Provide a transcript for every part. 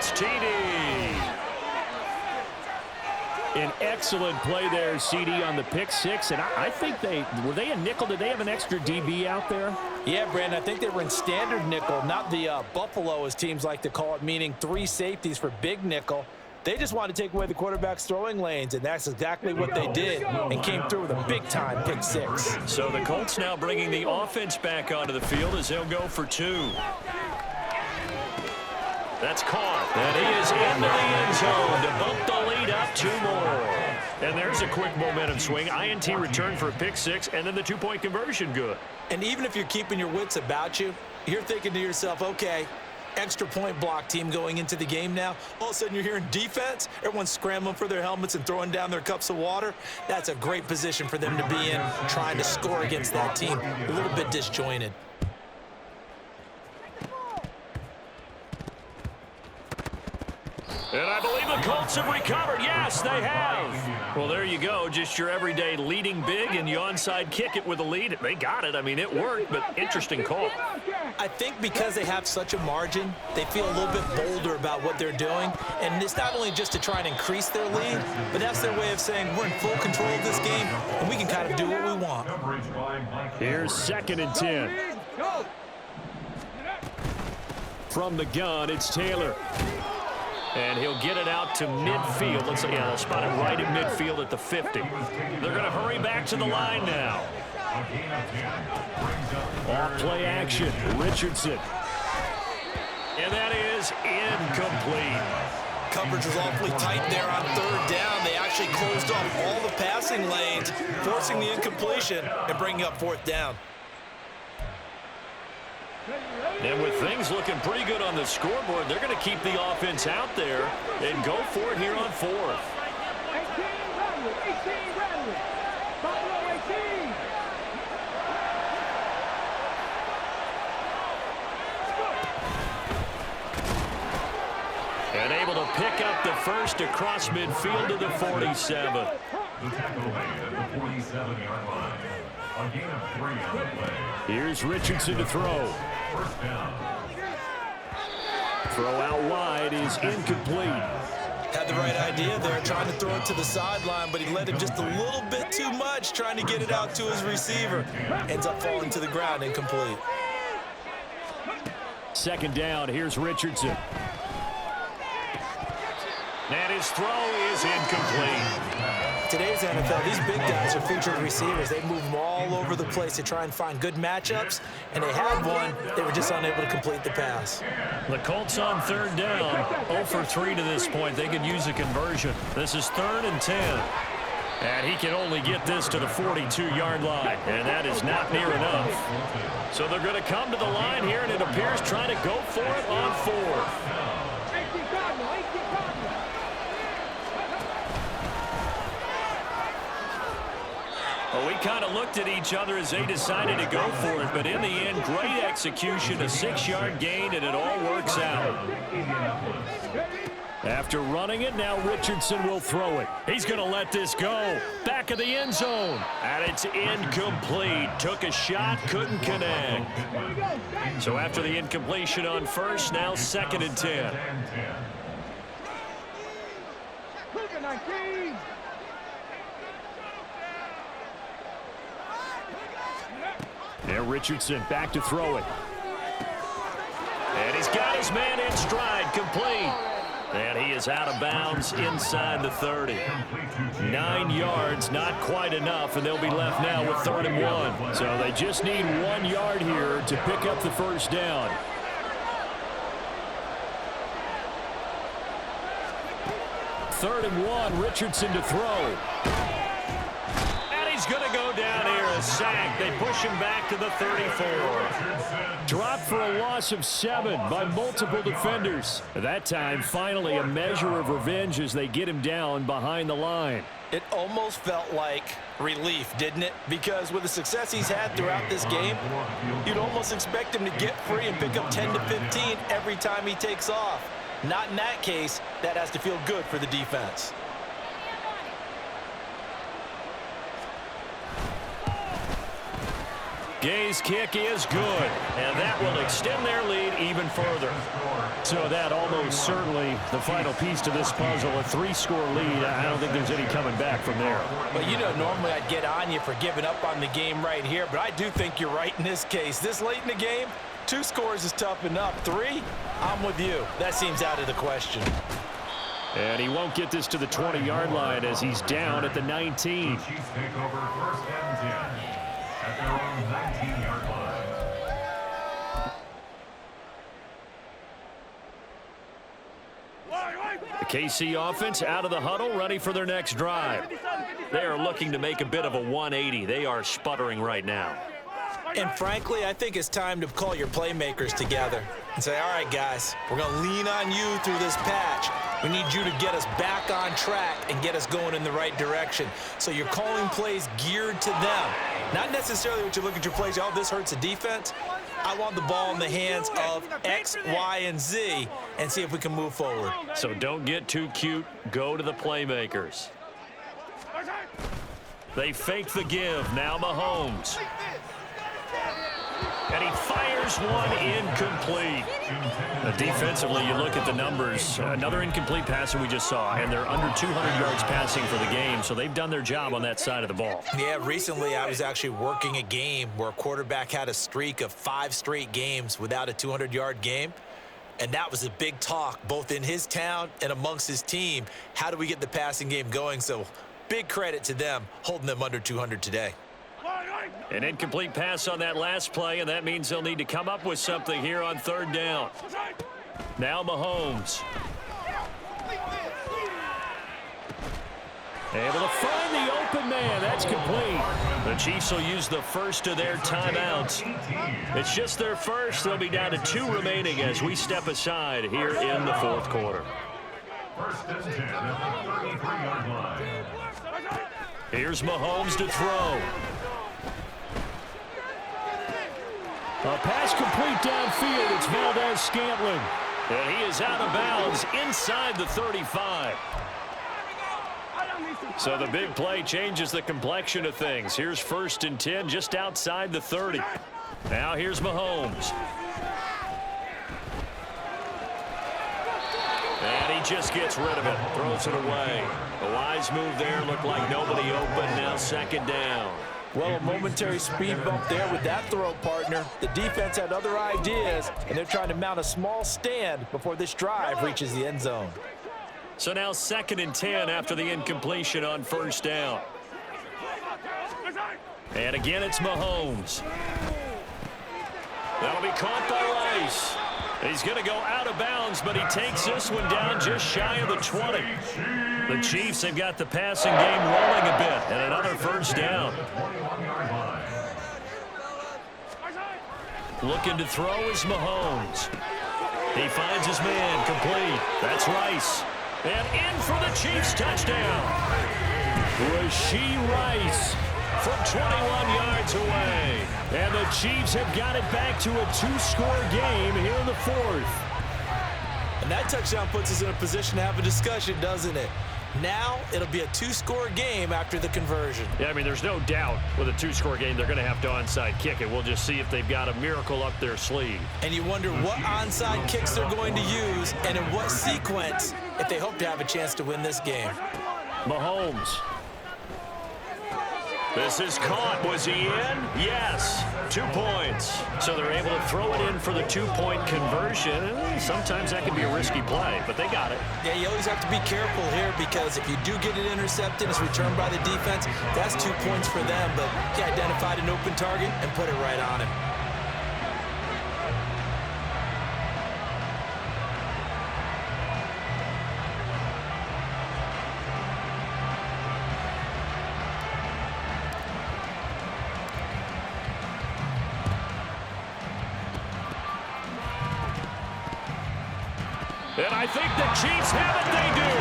It's TD. An excellent play there, CD, on the pick six. And I think were they a nickel? Did they have an extra DB out there? Yeah, Brandon, I think they were in standard nickel, not the Buffalo, as teams like to call it, meaning 3 safeties for big nickel. They just wanted to take away the quarterback's throwing lanes, and that's exactly what they did and came through with a big-time pick six. So the Colts now bringing the offense back onto the field as they'll go for 2. That's caught. And he is into the end zone to bump the lead up 2 more. And there's a quick momentum swing. INT return for a pick six, and then the 2-point conversion good. And even if you're keeping your wits about you, you're thinking to yourself, okay, extra point block team going into the game now. All of a sudden you're hearing defense. Everyone's scrambling for their helmets and throwing down their cups of water. That's a great position for them to be in, trying to score against that team. A little bit disjointed. And I believe the Colts have recovered. Yes, they have. Well, there you go. Just your everyday leading big, and you onside kick it with a lead. They got it. I mean, it worked, but interesting call. I think because they have such a margin, they feel a little bit bolder about what they're doing. And it's not only just to try and increase their lead, but that's their way of saying we're in full control of this game, and we can kind of do what we want. Here's 2nd and 10. From the gun, it's Taylor. And he'll get it out to midfield. Let's see, yeah, they'll spot it right at midfield at the 50. They're going to hurry back to the line now. Off play action, Richardson. And that is incomplete. Coverage was awfully tight there on 3rd down. They actually closed off all the passing lanes, forcing the incompletion and bringing up 4th down. And with things looking pretty good on the scoreboard, they're going to keep the offense out there and go for it here on 4th. And able to pick up the first across midfield to the 47. The tackle made at the 47-yard line. A gain of 3 on the play. Here's Richardson to throw. First down. Throw out wide is incomplete. Had the right idea there, trying to throw it to the sideline, but he led him just a little bit too much, trying to get it out to his receiver. Ends up falling to the ground, incomplete. 2nd down, here's Richardson. And his throw is incomplete. Today's NFL, these big guys are featured receivers. They move them all over the place to try and find good matchups, and they had one. They were just unable to complete the pass. The Colts on 3rd down, 0 for 3 to this point. They could use a conversion. This is 3rd and 10. And he can only get this to the 42-yard line, and that is not near enough. So they're going to come to the line here, and it appears trying to go for it on 4th. Well, we kind of looked at each other as they decided to go for it, but in the end, great execution, a 6-yard gain, and it all works out. After running it, now Richardson will throw it. He's going to let this go. Back of the end zone. And it's incomplete. Took a shot, couldn't connect. So after the incompletion on 1st, now 2nd and 10. And Richardson back to throw it. And he's got his man in stride, complete. And he is out of bounds inside the 30. 9 yards, not quite enough, and they'll be left now with 3rd and 1. So they just need 1 yard here to pick up the 1st down. Third and 1, Richardson to throw. He's going to go down here, a sack. They push him back to the 34. Dropped for a loss of 7 by multiple defenders. At that time, finally a measure of revenge as they get him down behind the line. It almost felt like relief, didn't it? Because with the success he's had throughout this game, you'd almost expect him to get free and pick up 10 to 15 every time he takes off. Not in that case. That has to feel good for the defense. Gay's kick is good, and that will extend their lead even further. So that almost certainly the final piece to this puzzle, a 3-score lead. I don't think there's any coming back from there. Well, you know, normally I'd get on you for giving up on the game right here, but I do think you're right in this case. This late in the game, 2 scores is tough enough. 3, I'm with you. That seems out of the question. And he won't get this to the 20-yard line as he's down at the 19. The Chiefs take over 1st and 10 at their own 19-yard line. The KC offense out of the huddle, ready for their next drive. They are looking to make a bit of a 180. They are sputtering right now. And frankly, I think it's time to call your playmakers together and say, all right, guys, we're going to lean on you through this patch. We need you to get us back on track and get us going in the right direction. So you're calling plays geared to them. Not necessarily what you look at your plays, oh, this hurts the defense. I want the ball in the hands of X, Y, and Z and see if we can move forward. So don't get too cute. Go to the playmakers. They fake the give. Now Mahomes. And he fires one incomplete. Defensively, you look at the numbers. Another incomplete passer we just saw, and they're under 200 yards passing for the game, so they've done their job on that side of the ball. Yeah, recently I was actually working a game where a quarterback had a streak of 5 straight games without a 200-yard game, and that was a big talk both in his town and amongst his team. How do we get the passing game going? So big credit to them holding them under 200 today. An incomplete pass on that last play, and that means they'll need to come up with something here on 3rd down. Now Mahomes. Able to find the open man. That's complete. The Chiefs will use the first of their timeouts. It's just their first. They'll be down to 2 remaining as we step aside here in the 4th quarter. 1st and 10 at the 33-yard line. Here's Mahomes to throw. A pass complete downfield. It's Valdez-Scantling. And he is out of bounds inside the 35. So the big play changes the complexion of things. Here's 1st and 10 just outside the 30. Now here's Mahomes. And he just gets rid of it. Throws it away. A wise move there. Looked like nobody open. Now 2nd down. Well, a momentary speed bump there with that throw, partner. The defense had other ideas, and they're trying to mount a small stand before this drive reaches the end zone. So now 2nd and 10 after the incompletion on 1st down. And again, it's Mahomes. That'll be caught by Rice. He's going to go out of bounds, but he takes this one down just shy of the 20. The Chiefs have got the passing game rolling a bit, and another 1st down. Looking to throw is Mahomes. He finds his man, complete. That's Rice. And in for the Chiefs touchdown. Rashee Rice from 21 yards away. And the Chiefs have got it back to a 2-score game here in the 4th. And that touchdown puts us in a position to have a discussion, doesn't it? Now it'll be a 2-score game after the conversion. Yeah, I mean, there's no doubt with a 2-score game they're going to have to onside kick it. We'll just see if they've got a miracle up their sleeve. And you wonder what onside kicks they're going to use and in what sequence if they hope to have a chance to win this game. Mahomes. This is caught. Was he in? Yes. 2 points. So they're able to throw it in for the 2-point conversion. Sometimes that can be a risky play, but they got it. Yeah, you always have to be careful here because if you do get it intercepted, it's returned by the defense, that's 2 points for them. But he identified an open target and put it right on him. And I think the Chiefs have it. They do.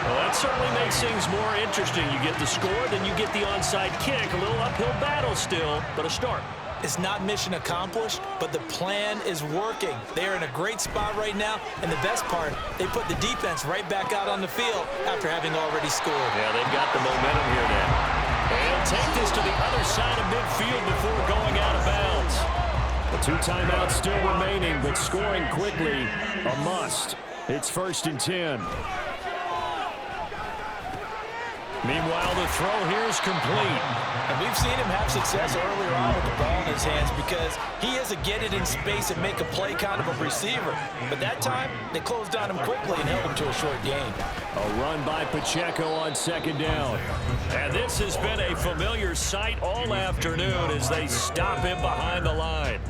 Well, that certainly makes things more interesting. You get the score, then you get the onside kick. A little uphill battle still, but a start. It's not mission accomplished, but the plan is working. They're in a great spot right now, and the best part, they put the defense right back out on the field after having already scored. Yeah, they've got the momentum here now. He'll take this to the other side of midfield before going out of bounds. The 2 timeouts still remaining, but scoring quickly, a must. It's 1st and 10. Meanwhile, the throw here is complete. And we've seen him have success earlier on with the ball in his hands because he is a get it in space and make a play kind of a receiver. But that time, they closed on him quickly and held him to a short gain. A run by Pacheco on 2nd down. And this has been a familiar sight all afternoon as they stop him behind the line.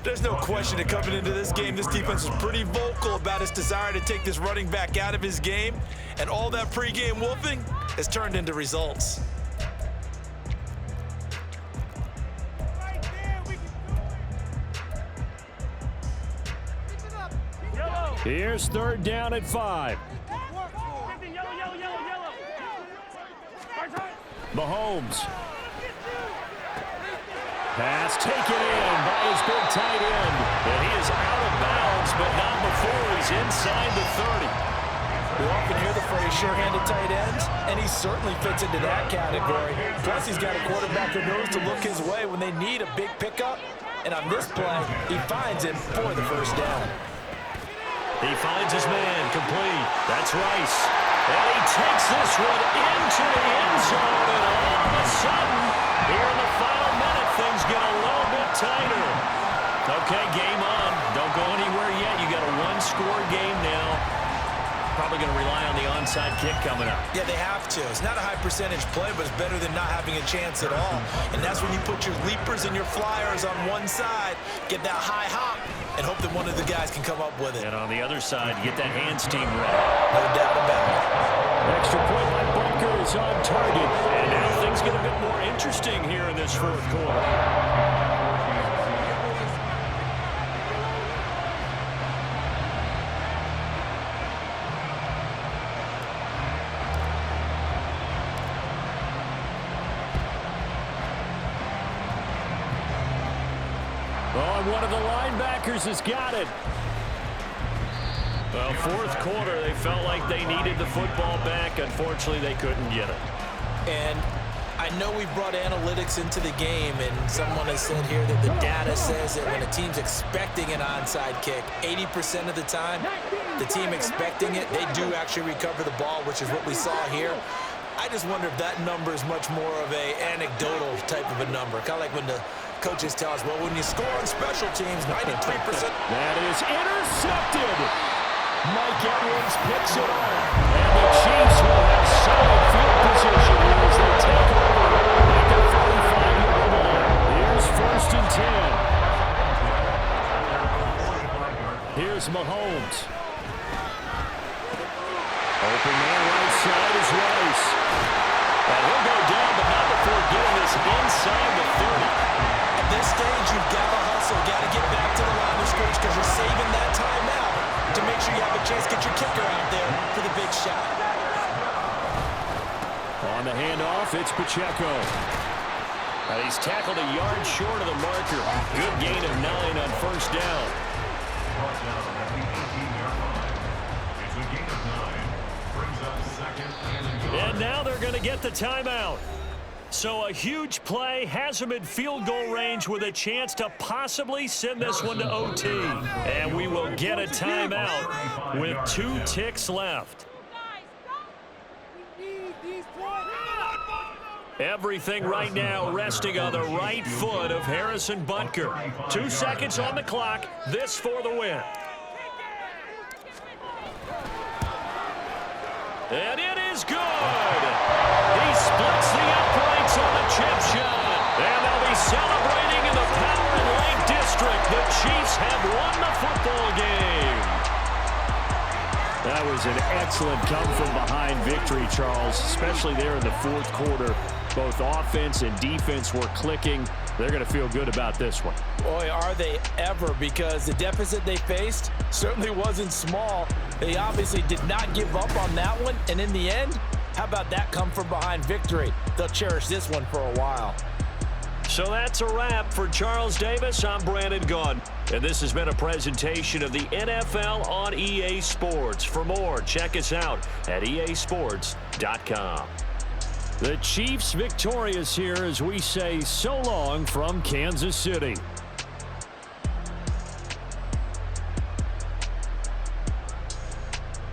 There's no question that coming into this game, this defense is pretty vocal about its desire to take this running back out of his game. And all that pregame wolfing has turned into results. Here's 3rd down at 5. Mahomes. Pass taken in by his big tight end. And he is out of bounds, but not before he's inside the 30. We often hear the phrase sure-handed tight ends, and he certainly fits into that category. Plus, he's got a quarterback who knows to look his way when they need a big pickup. And on this play, he finds him for the 1st down. He finds his man, complete. That's Rice. And he takes this one into the end zone, and all of a sudden, here in the final minute, things get a little bit tighter. Okay, game on. Don't go anywhere yet. You got a 1-score game now. Probably going to rely on the onside kick coming up. Yeah, they have to. It's not a high percentage play, but it's better than not having a chance at all. And that's when you put your leapers and your flyers on one side, get that high hop, and hope that one of the guys can come up with it. And on the other side, get that hands team ready. No doubt about it. Extra point by Bunker is on target. And now things get a bit more interesting here in this 4th quarter. Oh, and one of the linebackers has got it. Well, 4th quarter, they felt like they needed the football back. Unfortunately, they couldn't get it. And I know we brought analytics into the game, and someone has said here that the data says that when a team's expecting an onside kick, 80% of the time, the team expecting it, they do actually recover the ball, which is what we saw here. I just wonder if that number is much more of a anecdotal type of a number. Kind of like when the coaches tell us, well, when you score on special teams, 93%. That is intercepted. Mike Edwards picks it up. And the Chiefs will have solid field position as they take over at the 45-yard line. Here's 1st and 10. Here's Mahomes. Open man right side is Rice. And he'll go down, but not before getting this inside the 30. At this stage, you've got to hustle, got to get back to the line of scrimmage because you're saving that timeout to make sure you have a chance to get your kicker out there for the big shot. On the handoff, it's Pacheco. He's tackled a yard short of the marker. Good gain of 9 on 1st down. And now they're going to get the timeout. So a huge play has him in field goal range with a chance to possibly send this one to OT. And we will get a timeout with 2 ticks left. Everything right now resting on the right foot of Harrison Butker. 2 seconds on the clock. This for the win. And it is good. He splits the uprights on the chip shot. And they'll be celebrating in the Power and Lake District. The Chiefs have won the football game. That was an excellent come-from-behind victory, Charles, especially there in the 4th quarter. Both offense and defense were clicking. They're going to feel good about this one. Boy, are they ever, because the deficit they faced certainly wasn't small. They obviously did not give up on that one, and in the end, how about that come-from-behind victory? They'll cherish this one for a while. So that's a wrap for Charles Davis. I'm Brandon Gunn, and this has been a presentation of the NFL on EA Sports. For more, check us out at easports.com. The Chiefs victorious here as we say so long from Kansas City.